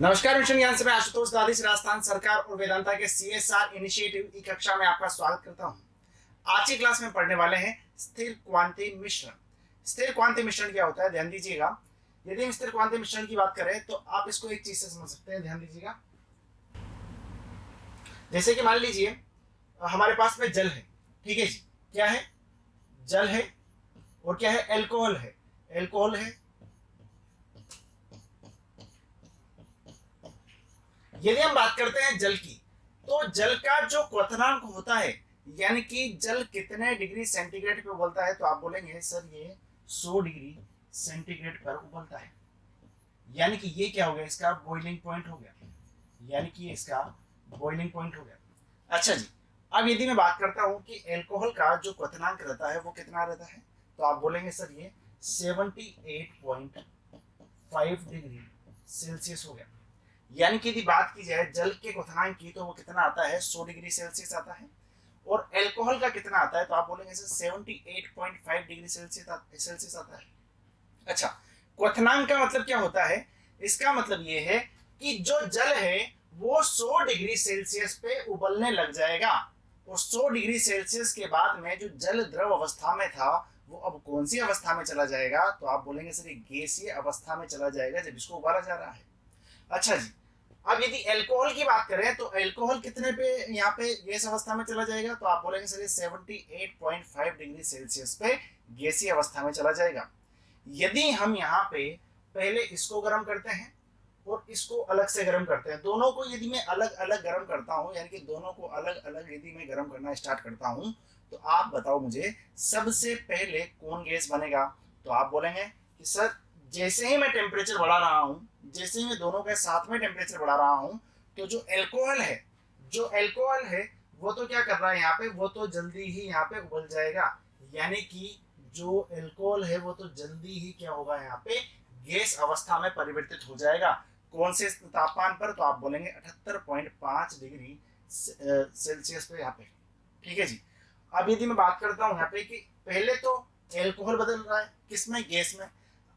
नमस्कार, मिशन ज्ञान से मैं आशुतोष दादी से राजस्थान सरकार और वेदांता के सीएसआर इनिशिएटिव की कक्षा में आपका स्वागत करता हूं। आज की क्लास में पढ़ने वाले हैं स्थिर क्वांति मिश्रण। स्थिर क्वांति मिश्रण क्या होता है, ध्यान दीजिएगा। यदि हम स्थिर क्वांति मिश्रण की बात करें तो आप इसको एक चीज से समझ सकते हैं, ध्यान दीजिएगा। जैसे कि मान लीजिए हमारे पास में जल है, ठीक है जी। क्या है? जल है। और क्या है? एल्कोहल है। एल्कोहल है। यदि हम बात करते हैं जल की, तो जल का जो क्वथनांक होता है, यानी कि जल कितने डिग्री सेंटीग्रेड पे उबलता है, तो आप बोलेंगे सर ये 100 डिग्री सेंटीग्रेड पर उबलता है। यानी कि ये क्या हो गया? इसका बॉइलिंग पॉइंट हो गया। यानी कि इसका बॉइलिंग पॉइंट हो गया। अच्छा जी, अब यदि मैं बात करता हूं कि एल्कोहल का जो क्वथनांक रहता है वो कितना रहता है, तो आप बोलेंगे सर ये 78.5 डिग्री सेल्सियस हो गया। यानी कि यदि बात की जाए जल के क्वथनांक की, तो वो कितना आता है? 100 डिग्री सेल्सियस आता है। और एल्कोहल का कितना आता है, तो आप बोलेंगे सर 78.5 डिग्री सेल्सियस आता है। अच्छा, क्वथनांक का मतलब क्या होता है? इसका मतलब ये है कि जो जल है वो 100 डिग्री सेल्सियस पे उबलने लग जाएगा। और 100 डिग्री सेल्सियस के बाद में जो जल द्रव अवस्था में था वो अब कौन सी अवस्था में चला जाएगा, तो आप बोलेंगे सर ये गैसीय अवस्था में चला जाएगा जब इसको उबाला जा रहा है। अच्छा जी, अब यदि अल्कोहल की बात करें तो अल्कोहल कितने पे यहाँ पे गैस अवस्था में चला जाएगा, तो आप बोलेंगे सर 78.5 डिग्री सेल्सियस पे गैसीय अवस्था में चला जाएगा। यदि हम यहाँ पे पहले इसको गर्म करते हैं और इसको अलग से गर्म करते हैं, दोनों को यदि मैं अलग अलग गर्म करता हूँ, यानी कि दोनों को अलग अलग यदि मैं गर्म करना स्टार्ट करता हूँ, तो आप बताओ मुझे सबसे पहले कौन गैस बनेगा। तो आप बोलेंगे कि सर जैसे ही मैं टेम्परेचर बढ़ा रहा हूँ, जैसे ही मैं दोनों के साथ में टेम्परेचर बढ़ा रहा हूँ, तो जो एल्कोहल है वो तो क्या कर रहा है यहाँ पे, वो तो जल्दी ही यहाँ पे उबल जाएगा। यानी कि जो एल्कोहल है वो तो जल्दी ही क्या होगा, यहाँ पे गैस अवस्था में परिवर्तित हो जाएगा। कौन से तापमान पर? तो आप बोलेंगे 78.5 डिग्री सेल्सियस पे यहाँ पे, ठीक है जी। अब यदि मैं बात करता हूँ यहाँ पे कि पहले तो एल्कोहल बदल रहा है किसमें? गैस में।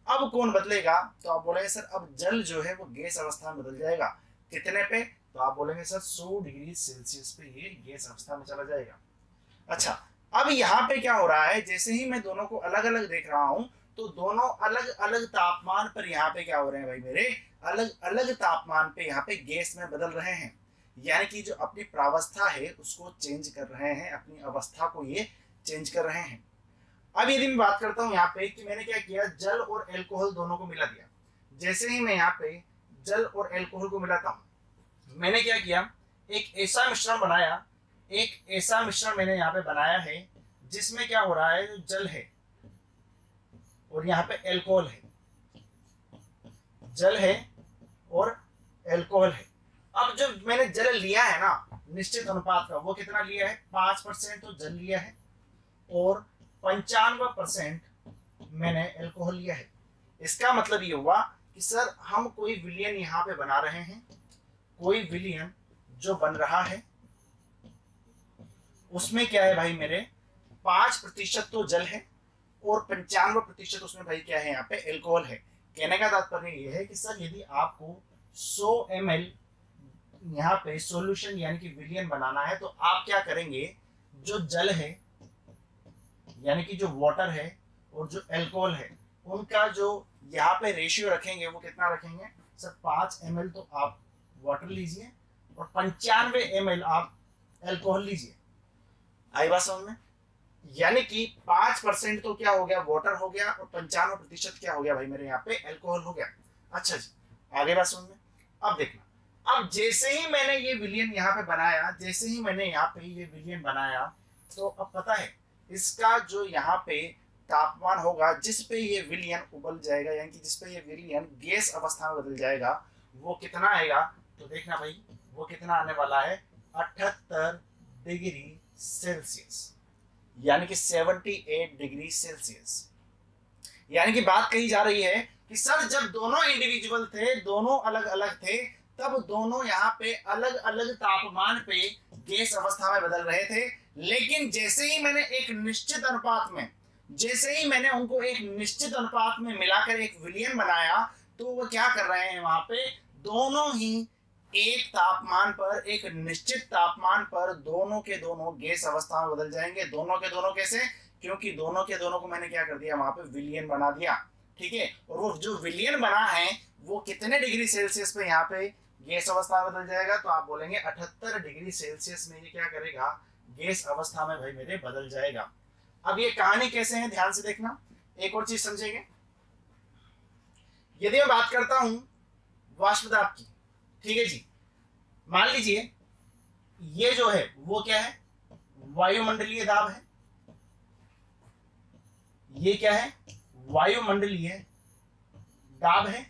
अब कौन बदलेगा? तो आप बोलेंगे सर अब जल जो है वो गैस अवस्था में बदल जाएगा। कितने पे? तो आप बोलेंगे सर 100 डिग्री सेल्सियस पे ये गैस अवस्था में चला जाएगा। अच्छा, अब यहाँ पे क्या हो रहा है, जैसे ही मैं दोनों को अलग अलग देख रहा हूँ, तो दोनों अलग अलग तापमान पर यहाँ पे क्या हो रहे हैं भाई मेरे, अलग अलग तापमान पे यहाँ पे गैस में बदल रहे हैं। यानी कि जो अपनी प्रावस्था है उसको चेंज कर रहे हैं, अपनी अवस्था को ये चेंज कर रहे हैं। अब यदि मैं बात करता हूँ यहाँ पे कि मैंने क्या किया, जल और एल्कोहल दोनों को मिला दिया। जैसे ही मैं यहाँ पे जल और एल्कोहल को मिलाता हूँ, मैंने क्या किया, एक ऐसा मिश्रण बनाया, एक ऐसा मिश्रण मैंने यहाँ पे बनाया है जिसमें क्या हो रहा है, जो जल है और यहाँ पे एल्कोहल है, जल है और एल्कोहल है। अब जो मैंने जल लिया है ना निश्चित अनुपात का, वो कितना लिया है? 5% तो जल लिया है और 95% मैंने एल्कोहल लिया है। इसका मतलब ये हुआ कि सर हम कोई विलयन यहाँ पे बना रहे हैं, कोई विलयन जो बन रहा है उसमें क्या है भाई मेरे, 5% तो जल है और 95% उसमें भाई क्या है, यहाँ पे एल्कोहल है। कहने का तात्पर्य ये है कि सर यदि आपको 100 ml यहाँ पे सॉल्यूशन यानी कि विलयन बनाना है, तो आप क्या करेंगे, जो जल है यानी कि जो वाटर है और जो एल्कोहल है उनका जो यहाँ पे रेशियो रखेंगे वो कितना रखेंगे सर, 5 ml तो आप वाटर लीजिए और 95 ml आप एल्कोहल लीजिए। आई बात समझ में? यानी कि 5% तो क्या हो गया, वाटर हो गया, और 95% क्या हो गया भाई मेरे, यहाँ पे एल्कोहल हो गया। अच्छा जी, आगे बात समझ में? अब देखना, अब जैसे ही मैंने ये विलयन यहाँ पे बनाया, जैसे ही मैंने यहाँ पे ये विलयन बनाया, तो अब पता है इसका जो यहाँ पे तापमान होगा जिस पे ये विलयन उबल जाएगा, यानी कि जिस पे ये विलयन गैस अवस्था में बदल जाएगा, वो कितना आएगा? तो देखना भाई वो कितना आने वाला है, 78 डिग्री सेल्सियस, यानी कि 78 डिग्री सेल्सियस। यानी कि बात कही जा रही है कि सर जब दोनों इंडिविजुअल थे, दोनों अलग अलग थे, तब दोनों यहाँ पे अलग अलग तापमान पे गैस अवस्था में बदल रहे थे। लेकिन जैसे ही मैंने एक निश्चित अनुपात में, जैसे ही मैंने उनको एक निश्चित अनुपात में मिलाकर एक विलयन बनाया, तो वो क्या कर रहे हैं, वहां पे दोनों ही एक तापमान पर, एक निश्चित तापमान पर दोनों के दोनों गैस अवस्था में बदल जाएंगे। दोनों के दोनों कैसे? क्योंकि दोनों के दोनों को मैंने क्या कर दिया, वहां पे विलियन बना दिया, ठीक है। और वो जो विलियन बना है वो कितने डिग्री सेल्सियस पे यहाँ पे गैस अवस्था में बदल जाएगा? तो आप बोलेंगे 78 डिग्री सेल्सियस में ये क्या करेगा, गैस अवस्था में भाई मेरे बदल जाएगा। अब ये कहानी कैसे है, ध्यान से देखना, एक और चीज समझेंगे। यदि मैं बात करता हूं वाष्प दाब की, ठीक है जी, मान लीजिए ये जो है वो क्या है, वायुमंडलीय दाब है। ये क्या है, वायुमंडलीय दाब है।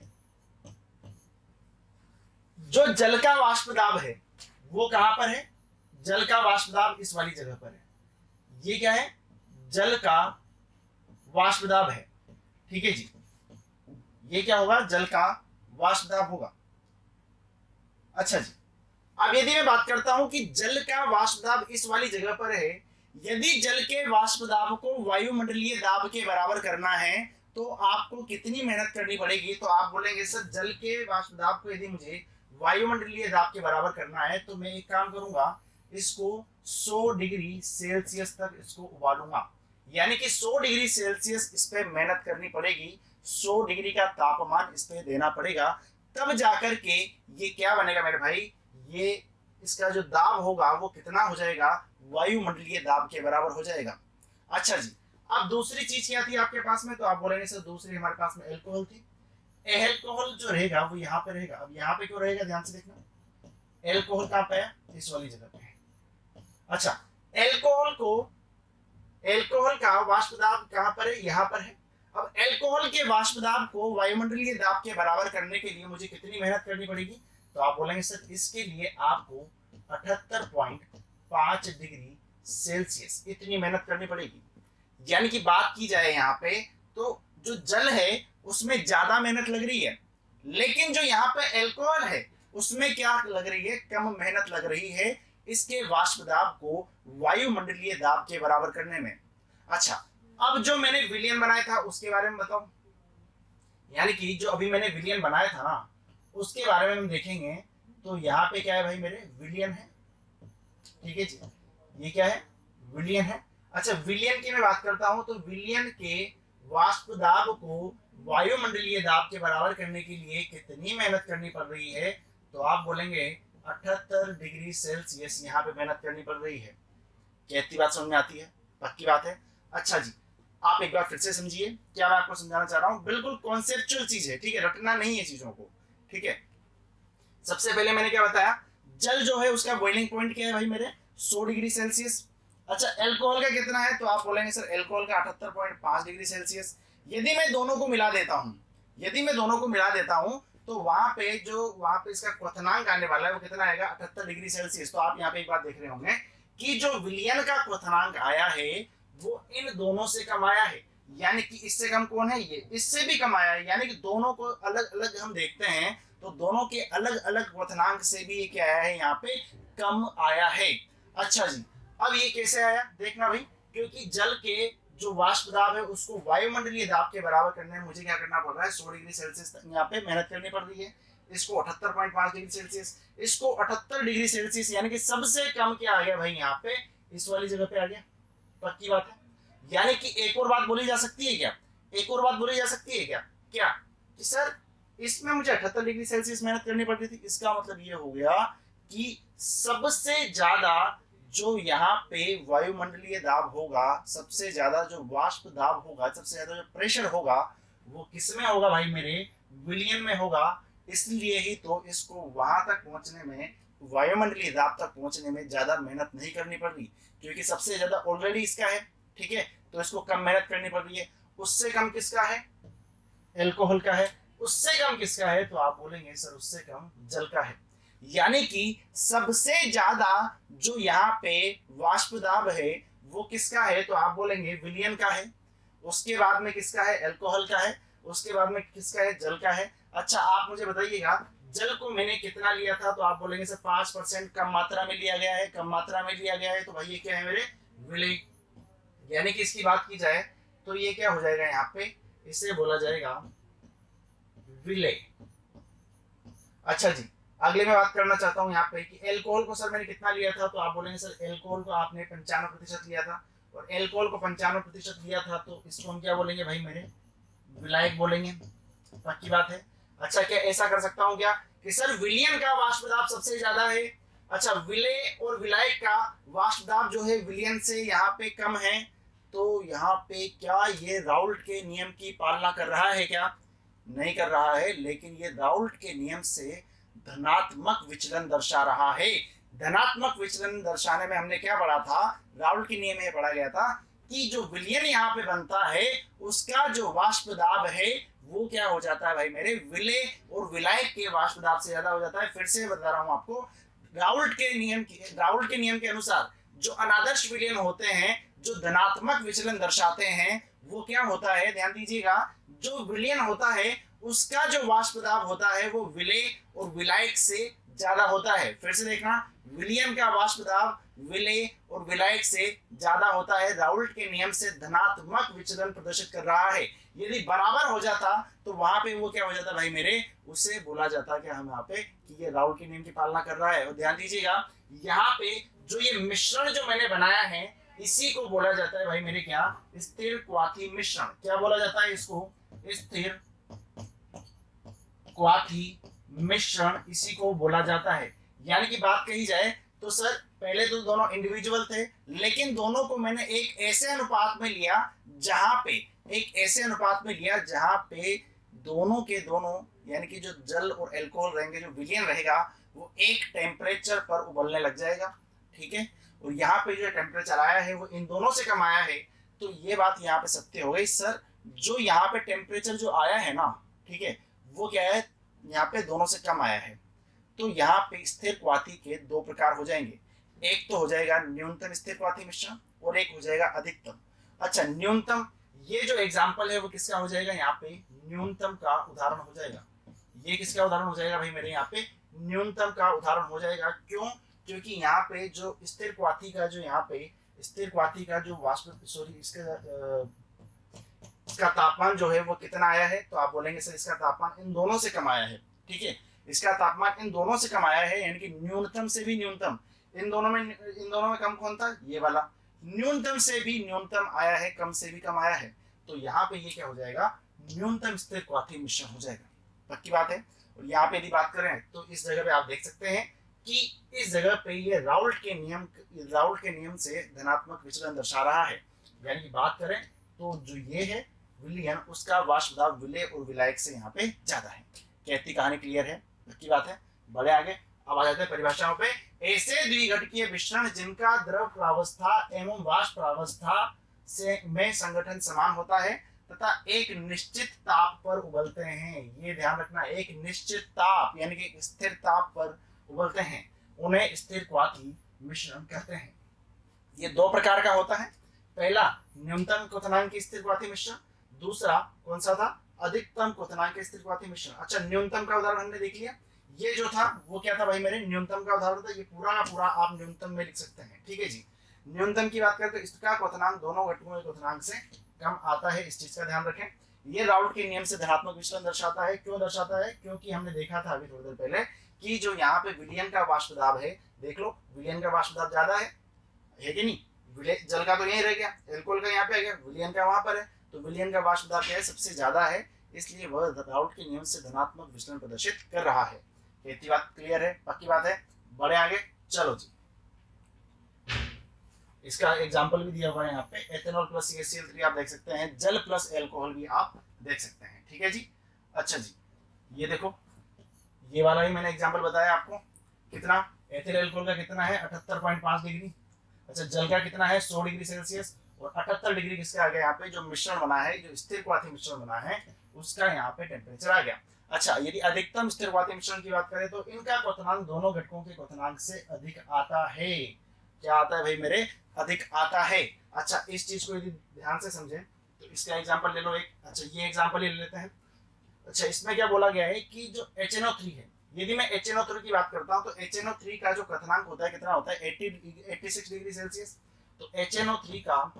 जो जल का वाष्प दाब है वो कहां पर है, जल का वाष्प दाब इस वाली जगह पर है। ये क्या है, जल का वाष्प दाब है, ठीक है जी। ये क्या होगा, जल का वाष्प दाब होगा। अच्छा जी, अब यदि मैं बात करता हूं कि जल का वाष्प दाब इस वाली जगह पर है, यदि जल के वाष्प दाब को वायुमंडलीय दाब के बराबर करना है तो आपको कितनी मेहनत करनी पड़ेगी? तो आप बोलेंगे सर जल के वाष्प दाब को यदि मुझे वायुमंडलीय दाब के बराबर करना है तो मैं एक काम करूंगा, इसको 100 डिग्री सेल्सियस तक इसको उबालूंगा। यानी कि 100 डिग्री सेल्सियस इस पे मेहनत करनी पड़ेगी, 100 डिग्री का तापमान इस पे देना पड़ेगा, तब जाकर के ये क्या बनेगा मेरे भाई, ये इसका जो दाब होगा वो कितना हो जाएगा, वायुमंडलीय दाब के बराबर हो जाएगा। अच्छा जी, अब दूसरी चीज क्या थी आपके पास में? तो आप बोलेंगे सर दूसरी हमारे पास में एल्कोहल थी। एल्कोहल जो रहेगा वो यहाँ पे रहेगा। अब यहाँ पे क्यों रहेगा, ध्यान से देखना, एल्कोहल कहाँ पे है, इस वाली जगह पे है। अच्छा, एल्कोहल का वाष्प दाब कहाँ पर है, यहाँ पर है। अब एल्कोहल के वाष्प दाब को वायुमंडलीय दाब के बराबर करने के लिए मुझे कितनी मेहनत करनी पड़ेगी? तो आप बोलेंगे सर इसके लिए आपको 78.5 डिग्री सेल्सियस इतनी मेहनत करनी पड़ेगी। यानी कि बात की जाए यहाँ पे तो जो जल है उसमें ज्यादा मेहनत लग रही है, लेकिन जो यहाँ पे एल्कोहल है उसमें क्या लग रही है, कम मेहनत लग रही है इसके वाष्प दाब को वायुमंडलीय दाब के बराबर करने में। अच्छा, अब जो मैंने विलियन बनाया था उसके बारे में बताओ। यानी कि जो अभी मैंने विलियन बनाया था ना उसके बारे में हम देखेंगे। तो यहाँ पे क्या है भाई मेरे, विलियन है, ठीक है जी, ये क्या है, विलियन है। अच्छा, विलियन की मैं बात करता हूं तो विलियन के वाष्प दाब को वायुमंडलीय दाब के बराबर करने के लिए कितनी मेहनत करनी पड़ रही है? तो आप बोलेंगे 78 डिग्री सेल्सियस यहाँ पे मेहनत करनी पड़ रही है। कहती बात समझ में आती है, पक्की बात है। अच्छा जी, आप एक बार फिर से समझिए क्या मैं आपको समझाना चाह रहा हूँ, बिल्कुल कॉन्सेप्चुअल चीज है, ठीक है, रटना नहीं है चीजों को, ठीक है। सबसे पहले मैंने क्या बताया, जल जो है उसका बॉइलिंग पॉइंट क्या है भाई मेरे, 100 डिग्री सेल्सियस। अच्छा, एल्कोहल का कितना है? तो आप बोलेंगे सर एल्कोहल का 78.5 डिग्री सेल्सियस। यदि मैं दोनों को मिला देता हूं तो वहां पे इसका क्वथनांक आने वाला है वो कितना आएगा, 78 डिग्री सेल्सियस। तो आप यहाँ पे एक बात देख रहे होंगे कि जो विलियन का क्वथनांक आया है वो इन दोनों से कम आया है। यानी कि इससे कम कौन है, ये इससे भी कम आया है। यानी कि दोनों को अलग अलग हम देखते हैं तो दोनों के अलग अलग क्वथनांक से भी ये क्या आया है, यहाँ पे कम आया है। अच्छा जी, अब ये कैसे आया देखना भाई, क्योंकि जल के जो वाष्प दाब है उसको वायुमंडलीय दाब के बराबर करने में मुझे क्या करना पड़ रहा है, 100 डिग्री सेल्सियस यहाँ पे मेहनत करनी पड़ रही है। इसको 78.5 डिग्री सेल्सियस, इसको 78 डिग्री सेल्सियस, यानी कि सबसे कम क्या आ गया भाई, यहाँ पे इस वाली जगह पे आ गया। पक्की बात है। यानी कि एक और बात बोली जा सकती है क्या, एक और बात बोली जा सकती है क्या, क्या कि सर इसमें मुझे 78 डिग्री सेल्सियस मेहनत करनी पड़ रही थी। इसका मतलब ये हो गया कि सबसे ज्यादा जो यहाँ पे वायुमंडलीय दाब होगा, सबसे ज्यादा जो वाष्प दाब होगा, सबसे ज्यादा जो प्रेशर होगा वो किसमें होगा भाई मेरे, विलियन में होगा। इसलिए ही तो इसको वहां तक पहुंचने में, वायुमंडलीय दाब तक पहुंचने में ज्यादा मेहनत नहीं करनी पड़ रही, क्योंकि सबसे ज्यादा ऑलरेडी इसका है, ठीक है, तो इसको कम मेहनत करनी पड़ रही है। उससे कम किसका है, एल्कोहल का है। उससे कम किसका है? तो आप बोलेंगे सर उससे कम जल का है। यानी कि सबसे ज्यादा जो यहाँ पे वाष्प दाब है वो किसका है? तो आप बोलेंगे विलियन का है। उसके बाद में किसका है? एल्कोहल का है। उसके बाद में किसका है? जल का है। अच्छा, आप मुझे बताइएगा जल को मैंने कितना लिया था? तो आप बोलेंगे सर 5% कम मात्रा में लिया गया है, कम मात्रा में लिया गया है। तो भाई ये क्या है मेरे, विलय। यानी कि इसकी बात की जाए तो ये क्या हो जाएगा, यहाँ पे इसे बोला जाएगा विलय। अच्छा जी, अगले मैं बात करना चाहता हूँ यहाँ पे कि एल्कोहल को सर मैंने कितना लिया था, तो आप बोलेंगे सर एल्कोहल को आपने 95% लिया था, और एल्कोहल को 95% लिया था तो इसको हम क्या बोलेंगे भाई मेरे, विलायक बोलेंगे। पक्की बात है। अच्छा, क्या ऐसा कर सकता हूँ क्या कि सर विलियन का वाष्प दाब सबसे ज्यादा है। अच्छा, विलेय और विलायक का वाष्प दाब जो है विलियन से यहाँ पे कम है, तो यहाँ पे क्या ये राउल्ट के नियम की पालना कर रहा है क्या? नहीं कर रहा है, लेकिन ये राउल्ट के नियम से धनात्मक विचलन दर्शा रहा है। धनात्मक विचलन दर्शाने में हमने क्या पढ़ा था, राउल्ट के नियम में पढ़ा गया था कि जो विलयन यहाँ पे बनता है उसका जो वाष्प दाब है वो क्या हो जाता है भाई मेरे, विलेय और विलायक के वाष्प दाब से ज्यादा हो जाता है। फिर से बता रहा हूं आपको, राउल्ट के नियम के अनुसार जो अनादर्श विलयन होते हैं, जो धनात्मक विचलन दर्शाते हैं, वो क्या होता है, ध्यान दीजिएगा, जो विलयन होता है उसका जो वाष्प दाब होता है वो विलेय और विलायक से ज्यादा होता है। फिर से देखना, विलियन का वाष्प दाब विलेय और विलायक से ज्यादा होता है। राउल्ट के नियम से धनात्मक विचलन प्रदर्शित कर रहा है। यदि बराबर हो जाता तो वहां पे वो क्या हो जाता भाई मेरे, उसे बोला जाता कि हम यहाँ पे कि ये राउल्ट के नियम की पालना कर रहा है। और ध्यान दीजिएगा, यहाँ पे जो ये मिश्रण जो मैंने बनाया है इसी को बोला जाता है भाई मेरे क्या, स्थिर क्वाथी मिश्रण। क्या बोला जाता है इसको, स्थिर क्वाथी मिश्रण, इसी को बोला जाता है। यानी कि बात कही जाए तो सर पहले तो दोनों इंडिविजुअल थे, लेकिन दोनों को मैंने एक ऐसे अनुपात में लिया जहां पे दोनों के दोनों, यानी कि जो जल और अल्कोहल रहेंगे, जो विलयन रहेगा वो एक टेम्परेचर पर उबलने लग जाएगा। ठीक है, और यहाँ पे जो टेम्परेचर आया है वो इन दोनों से कम आया है, तो ये बात यहाँ पे सत्य हो गई सर। जो यहाँ पे टेम्परेचर जो आया है ना, ठीक है, वो क्या है, यहाँ पे दोनों से कम आया है। तो यहाँ पे स्थिर क्वाथी के दो प्रकार हो जाएंगे, एक तो हो जाएगा न्यूनतम स्थिर क्वाथी मिश्रण और एक हो जाएगा अधिकतम। अच्छा, न्यूनतम, ये जो एग्जांपल है वो किसका हो जाएगा, यहाँ पे न्यूनतम का उदाहरण हो जाएगा। ये किसका उदाहरण हो जाएगा भाई मेरे, यहाँ पे न्यूनतम का उदाहरण हो जाएगा। क्यों? क्योंकि यहाँ पे जो स्थिर क्वाथी का जो यहाँ पे स्थिर क्वाथी का जो वाष्प, सॉरी, इसका तापमान जो है वो कितना आया है, तो आप बोलेंगे सर इसका तापमान इन दोनों से कम आया है। ठीक है, इसका तापमान इन दोनों से कम आया है, यानी कि न्यूनतम से भी न्यूनतम, इन दोनों में कम कौन था, ये वाला। न्यूनतम से भी न्यूनतम आया है, कम से भी कम आया है, तो यहाँ पे ये क्या हो जाएगा, न्यूनतम स्थिर क्वाथी मिश्रण हो जाएगा। पक्की बात है। और यहाँ पे यदि बात करें तो इस जगह पे आप देख सकते हैं कि इस जगह पे ये राउल्ट के नियम से धनात्मक विचलन दर्शा रहा है। यानी कि बात करें तो जो ये है विलयन, उसका वाष्प दाब विलेय और विलायक से यहाँ पे ज्यादा है। कहती कहानी क्लियर है, पक्की बात है। बड़े आगे अब आ जाते हैं परिभाषाओं पे। ऐसे द्विघटकीय मिश्रण जिनका द्रव प्रावस्था एवं वाष्प प्रावस्था से में संगठन समान होता है तथा एक निश्चित ताप पर उबलते हैं, ये ध्यान रखना, एक निश्चित ताप यानी कि स्थिर ताप पर उबलते हैं, उन्हें स्थिर क्वाथी मिश्रण कहते हैं। ये दो प्रकार का होता है, पहला न्यूनतम क्वथनांक स्थिर क्वाथी मिश्रण, दूसरा कौन सा था, अधिकतम क्वथनांक स्थिर क्वाथी मिश्रण। अच्छा, न्यूनतम का उदाहरण हमने देख लिया, ये जो था वो क्या था भाई मेरे, न्यूनतम का उदाहरण था। ये पूरा का पूरा आप न्यूनतम में लिख सकते हैं। ठीक है जी, न्यूनतम की बात करें तो इसका क्वथनांक दोनों घटकों के क्वथनांक से कम आता है, इस चीज का ध्यान रखें। ये राउल्ट के नियम से धनात्मक विचलन दर्शाता है। क्यों दर्शाता है, क्योंकि हमने देखा था अभी थोड़ी देर पहले कि जो यहाँ पे विलयन का वाष्प दाब है, देख लो विलयन का वाष्प दाब ज्यादा है कि नहीं, जल का तो यही रह गया, अल्कोहल का यहाँ पे आ गया, विलयन का वहां पर है, तो विलयन का वाष्प दाब क्या है, सबसे ज्यादा है, इसलिए वह राउल्ट के नियम से धनात्मक विचलन प्रदर्शित कर रहा है। इतनी बात क्लियर है, पक्की बात है। बड़े आगे चलो जी, इसका एग्जांपल भी दिया हुआ है यहाँ पे, एथेनॉल प्लस CaCl3 आप देख सकते हैं, जल प्लस अल्कोहल भी आप देख सकते हैं। ठीक है जी। अच्छा जी, ये देखो, ये वाला ही मैंने एग्जांपल बताया आपको, कितना एथिल अल्कोहल का कितना है 78.5 डिग्री। अच्छा, जल का कितना है 100 डिग्री सेल्सियस, और 78 डिग्री किसका आ गया, यहाँ पे जो मिश्रण बना है, जो स्थिर क्वाथी मिश्रण बना है, उसका यहाँ पे टेम्परेचर आ गया। अच्छा, यदि अधिकतम स्थिर क्वाथी मिश्रण की बात करें तो इनका क्वथनांक दोनों घटकों के क्वथनांक से अधिक आता है। क्या आता है भाई मेरे, अधिक आता है। अच्छा, इस चीज को यदि ध्यान से समझें तो इसका एग्जांपल ले लो एक। अच्छा, ये एग्जांपल ले लेते हैं। अच्छा, इसमें क्या बोला गया है कि जो HNO3 है, यदि मैं HNO3 की बात करता हूं तो HNO3 का जो क्वथनांक होता है कितना होता है 86 डिग्री सेल्सियस। तो HNO3 का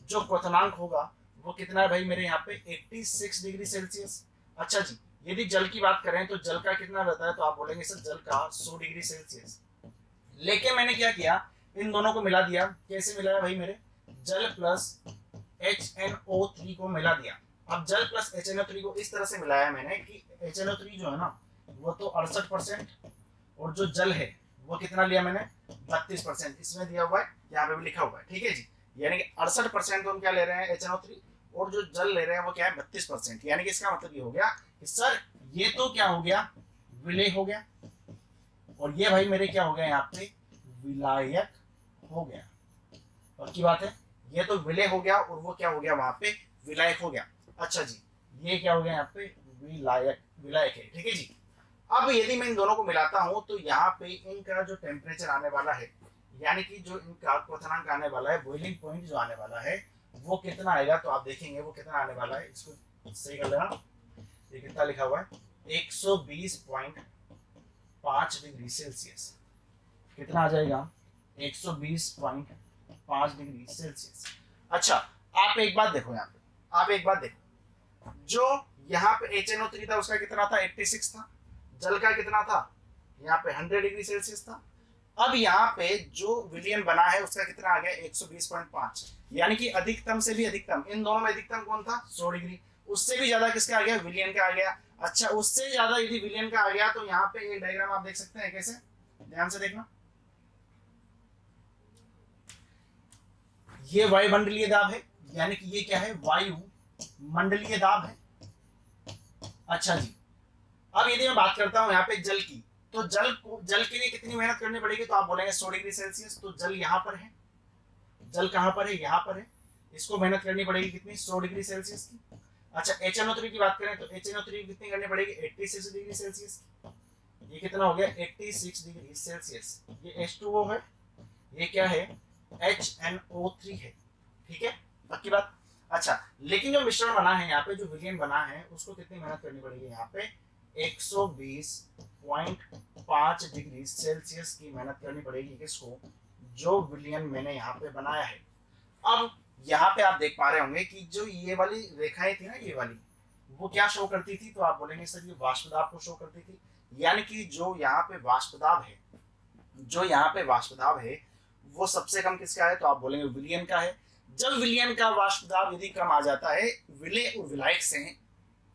जो क्वथनांक होगा वो कितना है भाई मेरे यहाँ पे 86 डिग्री सेल्सियस। अच्छा जी, यदि जल की बात करें तो जल का कितना रहता है, तो आप बोलेंगे सर जल का 100 डिग्री सेल्सियस। लेकिन मैंने क्या किया, इन दोनों को मिला दिया। कैसे मिलाया भाई मेरे, जल प्लस HNO3 को मिला दिया। अब जल प्लस HNO3 को इस तरह से मिलाया मैंने कि HNO3 जो है ना वो तो 68% और जो जल है वो कितना लिया मैंने 32%, इसमें दिया हुआ है, यहाँ पे भी लिखा हुआ है, ठीक है जी। यानी कि 68% तो हम क्या ले रहे हैं HNO3 और जो जल ले रहे हैं वो क्या है 32%। यानी कि इसका मतलब ये हो गया कि सर ये तो क्या हो गया, विलय हो गया, और ये भाई मेरे क्या हो गया यहाँ पे विलायक हो गया। और की बात है, ये तो विलय हो गया और वो क्या हो गया वहां पे विलायक हो गया। अच्छा जी, ये क्या हो गया यहाँ पे विलायक, विलायक है, ठीक है जी। अब यदि मैं इन दोनों को मिलाता हूं तो यहाँ पे इनका जो टेम्परेचर आने वाला है, यानी कि जो इनका क्वथनांक आने वाला है, बॉइलिंग पॉइंट जो आने वाला है वो कितना आएगा, तो आप देखेंगे वो कितना आने वाला है। इसको सही कर लेना, ये कितना लिखा हुआ है 120.5 डिग्री सेल्सियस। कितना आ जाएगा 120.5 डिग्री सेल्सियस। अच्छा आप एक बात देखो, यहाँ पे आप एक बात देखो, जो यहाँ पे HNO3 था उसका कितना था 86 था, जल का कितना था यहाँ पे 100 डिग्री सेल्सियस था। अब यहाँ पे जो विलियन बना है उसका कितना आ गया 120.5, यानी कि अधिकतम से भी अधिकतम, इन दोनों में अधिकतम कौन था 100 डिग्री, उससे भी ज्यादा किसका आ गया विलियन का आ गया। अच्छा उससे ज्यादा यदि विलियन का आ गया तो यहाँ पे एक डायग्राम आप देख सकते हैं, कैसे, ध्यान से देखना, ये वायुमंडलीय दाब है, यानी कि ये क्या है वायु मंडलीय दाब है। अच्छा जी, अब यदि मैं बात करता हूं यहाँ पे जल की, तो जल के लिए कितनी मेहनत करनी पड़ेगी, तो आप बोलेंगे 100 डिग्री सेल्सियस। तो जल यहाँ पर है, जल कहाँ पर है यहाँ पर है, इसको मेहनत करनी पड़ेगी कितनी 100 डिग्री सेल्सियस की। अच्छा HNO3 की बात करें तो HNO3 कितनी करनी पड़ेगी 86 डिग्री सेल्सियस की। ये कितना हो गया 86 डिग्री सेल्सियस। ये H2O है, ये क्या है HNO3 है, ठीक है पक्की बात। अच्छा लेकिन जो मिश्रण बना है यहाँ पे, जो विलियन बना है उसको कितनी मेहनत करनी पड़ेगी यहाँ पे 120.5 डिग्री सेल्सियस की मेहनत करनी पड़ेगी किसको, जो विलियन मैंने यहाँ पे बनाया है। अब यहाँ पे आप देख पा रहे होंगे कि जो ये वाली रेखाएं थी ना, ये वाली वो क्या शो करती थी, तो आप बोलेंगे सर ये वाष्प दाब को शो करती थी। यानी कि जो यहाँ पे वाष्प दाब है, जो यहाँ पे वाष्प दाब है वो सबसे कम किसका है, तो आप बोलेंगे विलियन का है। जब विलियन का वाष्प दाब यदि कम आ जाता है विलय और विलायक से,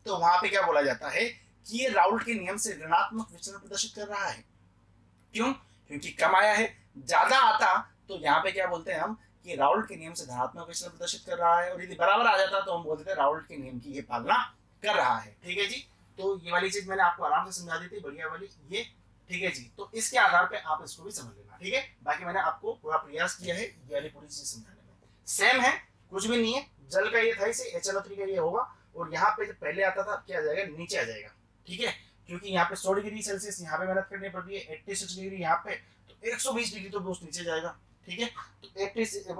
तो वहां पे क्या बोला जाता है कि ये राउल्ट के नियम से ऋणात्मक विचलन प्रदर्शित कर रहा है। क्यों, क्योंकि कम आया है, ज्यादा आता तो यहाँ पे क्या बोलते हैं हम कि राउल्ट के नियम से धनात्मक विचलन प्रदर्शित कर रहा है, और यदि बराबर आ जाता तो हम बोलते थे राउल्ट के नियम की ये पालना कर रहा है, ठीक है जी। तो ये वाली चीज मैंने आपको आराम से समझा दी थी, बढ़िया वाली ये, ठीक है जी। तो इसके आधार पे आप इसको भी समझ लेना, ठीक है। बाकी मैंने आपको पूरा प्रयास किया है ये वाली पूरी चीज समझाने में, सेम है कुछ भी नहीं है। जल का ये था इसे HNO3 का ये होगा, और यहाँ पे जब पहले आता था क्या आ जाएगा नीचे आ जाएगा, ठीक है। क्योंकि यहाँ पे 100 डिग्री सेल्सियस यहाँ पे मेहनत करनी पड़ रही है, 86 डिग्री यहाँ पे, तो 120 डिग्री तो दोस्त नीचे जाएगा, ठीक है। तो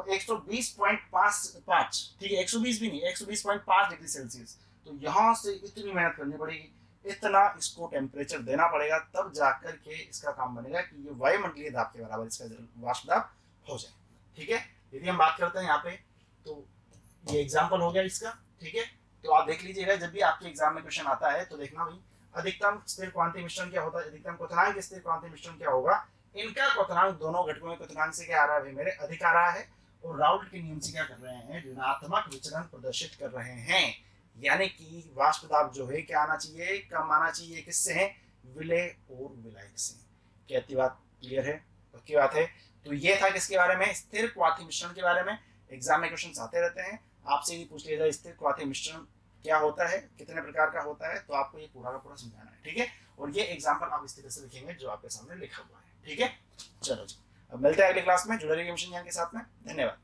120.5, ठीक है 120 भी नहीं 120.5 डिग्री सेल्सियस, तो यहाँ से इतनी मेहनत करनी पड़ेगी, इतना इसको टेम्परेचर देना पड़ेगा, तब जाकर के इसका काम बनेगा कि ये वायुमंडलीय दाब के बराबर इसका वाष्प दाब हो जाए, ठीक है। यदि हम बात करते हैं यहाँ पे, तो ये एग्जाम्पल हो गया इसका, ठीक है। तो आप देख लीजिएगा जब भी आपके एग्जाम में क्वेश्चन आता है तो देखना भाई अधिकतम स्थिर क्वांतीय मिश्रण क्या होता है, अधिकतम क्वथनांक स्थिर क्वांतीय मिश्रण क्या होगा। इनका क्वथनांक दोनों घटकों में क्वथनांक से क्या आ रहा है मेरे अधिक आ रहा है, और राउल्ट के नियम से क्या कर रहे हैं ऋणात्मक विचलन प्रदर्शित कर रहे हैं। यानी कि वाष्प दाब जो है क्या आना चाहिए, कम आना चाहिए, किससे है विलय और विलायक से। कहती बात क्लियर है, पक्की बात है। तो ये था किसके बारे में, स्थिर क्वांतीय मिश्रण के बारे में। एग्जाम में क्वेश्चन आते रहते हैं, आपसे ये पूछ लिया जाए स्थिर क्वांतीय मिश्रण क्या होता है, कितने प्रकार का होता है, तो आपको ये पूरा का पूरा समझाना है, ठीक है। और ये एग्जाम्पल आप इस तरह से लिखेंगे जो आपके सामने लिखा हुआ है, ठीक है। चलो जी, अब मिलते हैं अगली क्लास में जुड़े रहिए मिशन ज्ञान के साथ में। धन्यवाद।